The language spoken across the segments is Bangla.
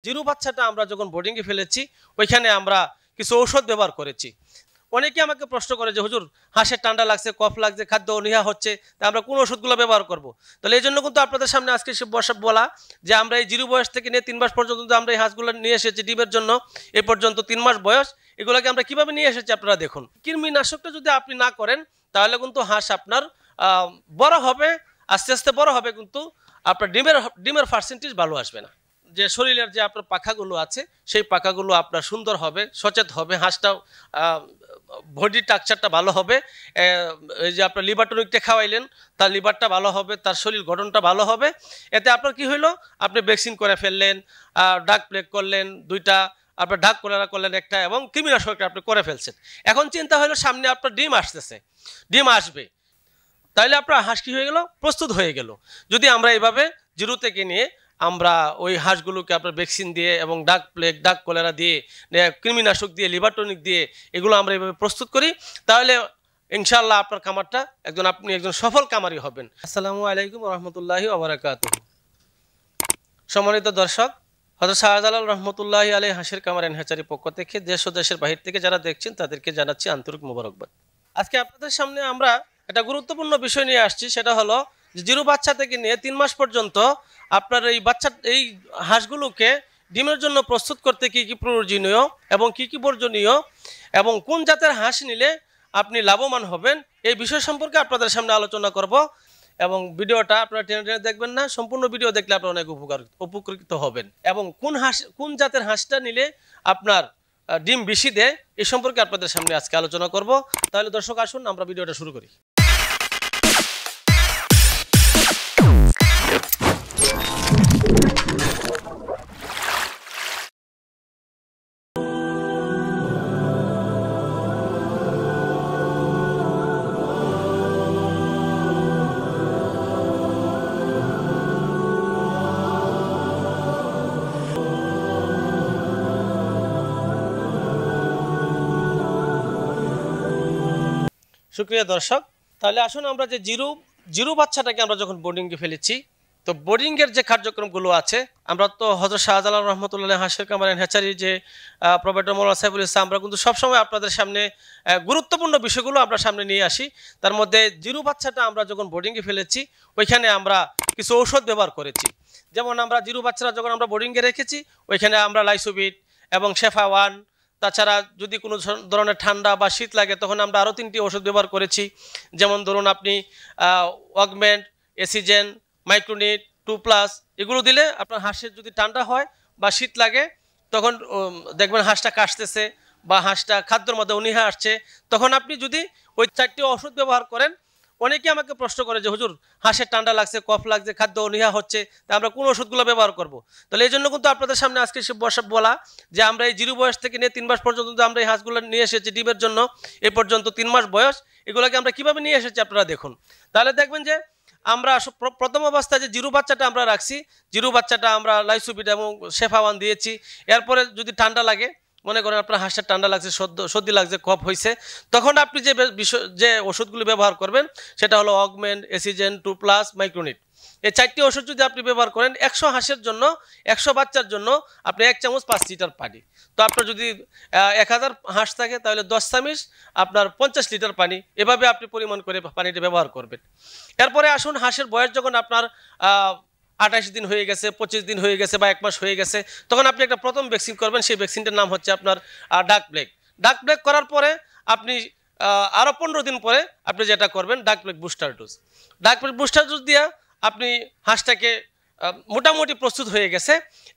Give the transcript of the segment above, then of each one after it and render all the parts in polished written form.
জিরু বাচ্চাটা আমরা যখন বোর্ডিংয়ে ফেলেছি ওইখানে আমরা কিছু ঔষধ ব্যবহার করেছি। অনেকে আমাকে প্রশ্ন করে যে হুজুর হাঁসের ঠান্ডা লাগছে, কফ লাগছে, খাদ্য অনীহা হচ্ছে, তা আমরা কোন ওষুধগুলো ব্যবহার করব? তাহলে এই জন্য কিন্তু আপনাদের সামনে আজকে বলা যে আমরা এই জিরু বয়স থেকে নিয়ে 3 মাস পর্যন্ত আমরা এই হাঁসগুলো নিয়ে এসেছি ডিমের জন্য। এই পর্যন্ত 3 মাস বয়স এগুলোকে আমরা কিভাবে নিয়ে এসেছি আপনারা দেখুন। কৃমিনাশকটা যদি আপনি না করেন তাহলে কিন্তু হাঁস আপনার বড় হবে, আস্তে আস্তে বড় হবে, কিন্তু আপনার ডিমের পার্সেন্টেজ ভালো আসবে না। যে শরীরের যে আপনার পাখাগুলো আছে সেই পাখাগুলো আপনার সুন্দর হবে, সচেত হবে, হাঁসটাও বডি স্ট্রাকচারটা ভালো হবে। এই যে আপনার লিভার টনিকটা খাওয়াইলেন, তার লিভারটা ভালো হবে, তার শরীর গঠনটা ভালো হবে। এতে আপনার কি হইলো, আপনি ভ্যাকসিন করে ফেললেন, ডাক প্লেগ করলেন 2টা, আপনার ডাক কলেরা করলেন 1টা, এবং কৃমিনাশকটা আপনি করে ফেলছেন। এখন চিন্তা হলো সামনে আপনার ডিম আসতেছে, ডিম আসবে, তাহলে আপনার হাঁস কি হয়ে গেল, প্রস্তুত হয়ে গেল। যদি আমরা এইভাবে জিরো থেকে নিয়ে আমরা ওই হাঁসগুলোকে আপনার ভ্যাকসিন দিয়ে এবং ডাক প্লেগ, ডাক কলেরা দিয়ে, কৃমিনাশক দিয়ে, লিভার টনিক দিয়ে এগুলো আমরা এইভাবে প্রস্তুত করি, তাহলে ইনশাআল্লাহ আপনার খামারটা আপনি একজন সফল খামারি হবেন। আসসালামু আলাইকুম রহমতুল্লাহি ওয়া বারাকাতুহু। সম্মানিত দর্শক, হযরত শাহজালাল রহমতুল্লাহি আলাইহি হাঁসের খামার এন্ড হ্যাচারির পক্ষ থেকে দেশ ও দেশের বাহির থেকে যারা দেখছেন তাদেরকে জানাচ্ছি আন্তরিক মোবারকবাদ। আজকে আপনাদের সামনে আমরা একটা গুরুত্বপূর্ণ বিষয় নিয়ে আসছি, সেটা হলো যে জিরো বাচ্চা থেকে নিয়ে 3 মাস পর্যন্ত আপনার এই হাঁসগুলোকে ডিমের জন্য প্রস্তুত করতে কি কি প্রয়োজনীয় এবং কি কি বর্জনীয় এবং কোন জাতের হাঁস নিলে আপনি লাভবান হবেন, এই বিষয় সম্পর্কে আপনাদের সামনে আলোচনা করব। এবং ভিডিওটা আপনারা টেনে টেনে দেখবেন না, সম্পূর্ণ ভিডিও দেখলে আপনারা অনেক উপকৃত হবেন। এবং কোন জাতের হাঁসটা নিলে আপনার ডিম বেশি দেয় এই সম্পর্কে আপনাদের সামনে আজকে আলোচনা করব। তাহলে দর্শক আসুন আমরা ভিডিওটা শুরু করি। সুপ্রিয় দর্শক, তাহলে আসুন আমরা যে জিরো বাচ্চাটাকে আমরা যখন বোর্ডিংয়ে ফেলেছি, তো বোর্ডিংয়ের যে কার্যক্রমগুলো আছে, আমরা তো হযরত শাহজালাল রহমতুল্লাহ হাঁসের খামার এন্ড হ্যাচারি যে প্রোভাইডার মৌলানা সাইফুল ইসলাম, আমরা কিন্তু সবসময় আপনাদের সামনে গুরুত্বপূর্ণ বিষয়গুলো আমরা সামনে নিয়ে আসি। তার মধ্যে জিরো বাচ্চাটা আমরা যখন বোর্ডিংয়ে ফেলেছি ওইখানে আমরা কিছু ঔষধ ব্যবহার করেছি। যেমন আমরা জিরো বাচ্চারা যখন আমরা বোর্ডিংয়ে রেখেছি ওইখানে আমরা লাইসোবিট এবং শেফা ওয়ান, তাছাড়া যদি কোনো ধরনের ঠান্ডা বা শীত লাগে তখন আমরা আরও 3টি ওষুধ ব্যবহার করেছি। যেমন ধরুন আপনি অগমেন্ট, এসিজেন, মাইক্রোনিট 2+, এগুলো দিলে আপনার হাঁসের যদি ঠান্ডা হয় বা শীত লাগে তখন দেখবেন হাঁসটা কাশতেছে বা হাঁসটা খাদ্যের মধ্যে অনীহা আসছে, তখন আপনি যদি ওই 4টি ওষুধ ব্যবহার করেন। অনেকে আমাকে প্রশ্ন করে যে হুজুর হাঁসের ঠান্ডা লাগছে, কফ লাগছে, খাদ্য অনীহা হচ্ছে, তা আমরা কোন ওষুধগুলো ব্যবহার করব? তাহলে এই জন্য কিন্তু আপনাদের সামনে আজকে বলা যে আমরা এই জিরো বয়স থেকে নিয়ে 3 মাস পর্যন্ত আমরা এই হাঁসগুলো নিয়ে এসেছি ডিমের জন্য। এই পর্যন্ত 3 মাস বয়স এগুলোকে আমরা কিভাবে নিয়ে এসেছি আপনারা দেখুন। তাহলে দেখবেন যে আমরা প্রথম অবস্থায় যে জিরো বাচ্চাটা আমরা রাখছি, জিরো বাচ্চাটা আমরা লাইসোবিট এবং শেফা ওয়ান দিয়েছি। এরপরে যদি ঠান্ডা লাগে, মনে করেন আপনার হাঁসের ঠান্ডা লাগছে, সর্দি লাগছে, কফ হয়েছে, তখন আপনি যে ওষুধগুলি ব্যবহার করবেন সেটা হলো অগমেন্ট, এসিজেন 2+, মাইক্রোনিট। এই 4টি ওষুধ যদি আপনি ব্যবহার করেন 100 হাঁসের জন্য, 100 বাচ্চার জন্য আপনি 1 চামচ 5 লিটার পানি। তো আপনার যদি 1000 হাঁস থাকে তাহলে 10 চামচ আপনার 50 লিটার পানি, এভাবে আপনি পরিমাণ করে পানিটা ব্যবহার করবেন। এরপরে আসুন হাঁসের বয়স যখন আপনার 28 দিন হয়ে গেছে, 25 দিন হয়ে গেছে বা 1 মাস হয়ে গেছে, তখন আপনি একটা প্রথম ভ্যাকসিন করবেন। সেই ভ্যাকসিনটার নাম হচ্ছে আপনার ডাক প্লেগ। ডাক প্লেগ করার পরে আপনি আরও 15 দিন পরে আপনি যেটা করবেন ডাক প্লেগ বুস্টার ডোজ। ডাক প্লেগ বুস্টার ডোজ দিয়ে আপনি হাঁসটাকে মোটামুটি প্রস্তুত হয়ে গেছে।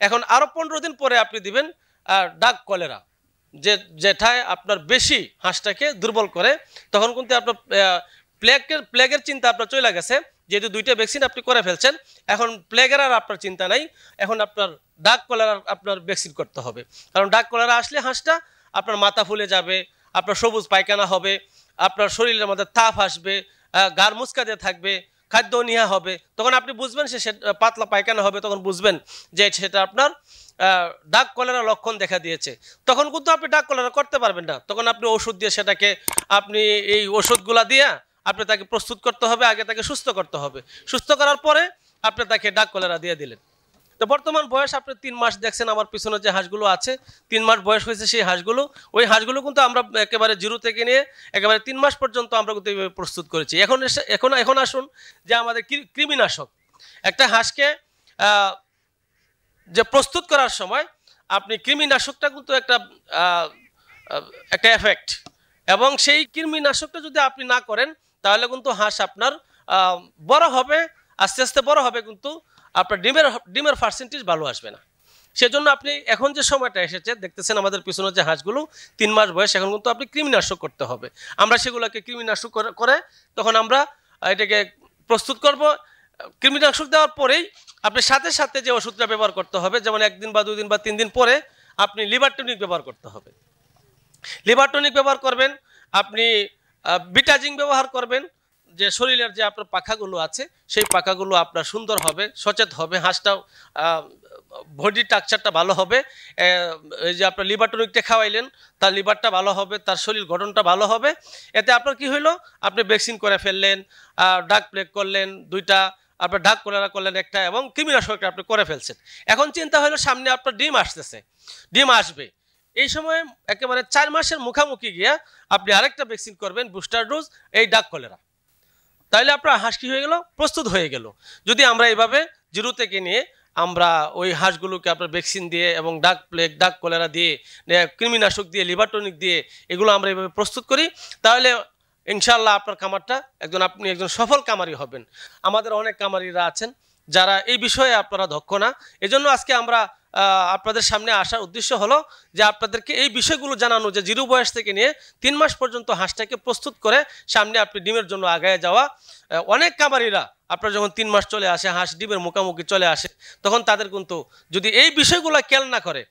এখন আরও 15 দিন পরে আপনি দিবেন ডাক কলেরা, যেটায় আপনার বেশি হাঁসটাকে দুর্বল করে। তখন কিন্তু আপনার প্লেগের চিন্তা আপনার চলে গেছে, যেহেতু 2টা ভ্যাকসিন আপনি করে ফেলছেন। এখন প্লেগের আর আপনার চিন্তা নাই, এখন আপনার ডাক কলেরা আপনার ভ্যাকসিন করতে হবে। কারণ ডাক কলেরা আসলে হাঁসটা আপনার মাথা ফুলে যাবে, আপনার সবুজ পায়খানা হবে, আপনার শরীরের মধ্যে তাপ আসবে, গার মুচকাতে থাকবে, খাদ্য অনীহা হবে। তখন আপনি বুঝবেন সে পাতলা পায়খানা হবে, তখন বুঝবেন যে সেটা আপনার ডাক কলেরা লক্ষণ দেখা দিয়েছে। তখন কিন্তু আপনি ডাক কলেরা করতে পারবেন না, তখন আপনি ওষুধ দিয়ে সেটাকে আপনি এই ওষুধগুলা দিয়ে আপনি তাকে প্রস্তুত করতে হবে, আগে তাকে সুস্থ করতে হবে। সুস্থ করার পরে আপনি তাকে ডাক কলেরা দিয়ে দিলেন। তো বর্তমান বয়স আপনি 3 মাস দেখছেন আমার পিছনে যে হাঁসগুলো আছে 3 মাস বয়স হয়েছে সেই হাঁসগুলো, ওই হাঁসগুলো কিন্তু আমরা একেবারে জিরো থেকে নিয়ে একেবারে 3 মাস পর্যন্ত আমরা কিন্তু এইভাবে প্রস্তুত করেছি। এখন আসুন যে আমাদের কৃমিনাশক, একটা হাঁসকে যে প্রস্তুত করার সময় আপনি কৃমিনাশকটা কিন্তু একটা এফেক্ট, এবং সেই কৃমিনাশকটা যদি আপনি না করেন তাহলে কিন্তু হাঁস আপনার বড় হবে, আস্তে আস্তে বড় হবে, কিন্তু আপনার ডিমের পার্সেন্টেজ ভালো আসবে না। সেজন্য আপনি এখন যে সময়টা এসেছে দেখতেছেন আমাদের পিছনে যে হাঁসগুলো 3 মাস বয়স, এখন কিন্তু আপনি কৃমিনাশক করতে হবে। আমরা সেগুলোকে কৃমিনাশক করে তখন আমরা এটাকে প্রস্তুত করব। কৃমিনাশক দেওয়ার পরেই আপনি সাথে সাথে যে ওষুধটা ব্যবহার করতে হবে, যেমন 1 দিন বা 2 দিন বা 3 দিন পরে আপনি লিভার টনিক ব্যবহার করতে হবে। লিভার টনিক ব্যবহার করবেন, আপনি বিটাজিং ব্যবহার করবেন, যে শরীরের যে আপনার পাখাগুলো আছে সেই পাখাগুলো আপনার সুন্দর হবে, সচেত হবে, হাঁসটাও বডি স্ট্রাকচারটা ভালো হবে। এই যে আপনার লিভার টনিকটা খাওয়াইলেন, তার লিভারটা ভালো হবে, তার শরীর গঠনটা ভালো হবে। এতে আপনার কি হইলো, আপনি ভ্যাকসিন করে ফেললেন, ডাক প্লেগ করলেন 2টা, আপনার ডাক কলেরা করলেন 1টা, এবং কৃমিনাশকটা আপনি করে ফেলছেন। এখন চিন্তা হলো সামনে আপনার ডিম আসতেছে, ডিম আসবে, এই সময় একেবারে 4 মাসের মুখামুখি গিয়া আপনি আরেকটা ভ্যাকসিন করবেন, বুস্টার ডোজ, এই ডাক কলেরা। তাহলে আপনার হাঁস কি হয়ে গেল, প্রস্তুত হয়ে গেল। যদি আমরা এইভাবে জিরো থেকে নিয়ে আমরা ওই হাঁসগুলোকে আপনার ভ্যাকসিন দিয়ে এবং ডাক প্লেগ, ডাক কলেরা দিয়ে, কৃমিনাশক দিয়ে, লিভার টনিক দিয়ে এগুলো আমরা এইভাবে প্রস্তুত করি, তাহলে ইনশাআল্লাহ আপনার খামারটা আপনি একজন সফল কামারি হবেন। আমাদের অনেক কামারিরা আছেন যারা এই বিষয়ে আপনারা দক্ষ না, এজন্য আজকে আমরা আপনাদের সামনে আসার উদ্দেশ্য হলো যে আপনাদেরকে এই বিষয়গুলো জানানো, যে জিরো বয়স থেকে নিয়ে 3 মাস পর্যন্ত হাঁসটাকে প্রস্তুত করে সামনে আপনি ডিমের জন্য আগায় যাওয়া। অনেক কামারিরা আপনার যখন 3 মাস চলে আসে, হাঁস ডিমের মুখামুখি চলে আসে, তখন তাদের কিন্তু যদি এই বিষয়গুলো খেয়াল না করে,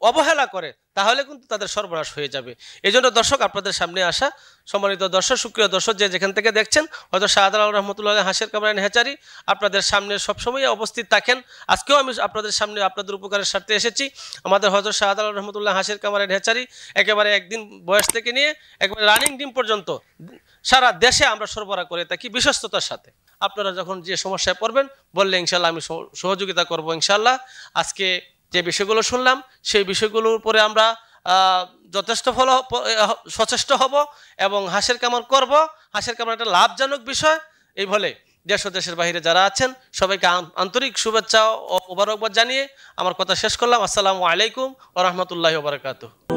অবহেলা করে, তাহলে কিন্তু তাদের সর্বনাশ হয়ে যাবে। এই জন্য দর্শক আপনাদের সামনে আসা, সম্মানিত দর্শক, সুপ্রিয় দর্শক, যে যেখান থেকে দেখছেন, হয়তো শাহজালাল রহমতুল্লাহ হাঁসের কামার এন্ড হ্যাচারি আপনাদের সামনে সবসময় উপস্থিত থাকেন। আজকেও আমি আপনাদের সামনে আপনাদের উপকারের স্বার্থে এসেছি। আমাদের হযরত শাহজালাল রহমতুল্লাহ হাঁসের কামার এন্ড হ্যাচারি একেবারে 1 দিন বয়স থেকে নিয়ে একেবারে রানিং ডিম পর্যন্ত সারা দেশে আমরা সরবরাহ করে থাকি বিশ্বস্ততার সাথে। আপনারা যখন যে সমস্যায় পড়বেন বললে ইনশাআল্লাহ আমি সহযোগিতা করব ইনশাআল্লাহ। আজকে যে বিষয়গুলো শুনলাম সেই বিষয়গুলোর উপরে আমরা যথেষ্ট সচেষ্ট হব এবং হাঁসের কামার করব। হাঁসের কামার একটা লাভজনক বিষয়। এই বলে দেশ ও দেশের বাইরে যারা আছেন সবাইকে আন্তরিক শুভেচ্ছা ও মোবারকবাদ জানিয়ে আমার কথা শেষ করলাম। আসসালামু আলাইকুম ওয়া রাহমাতুল্লাহি ওয়া বারাকাতুহু।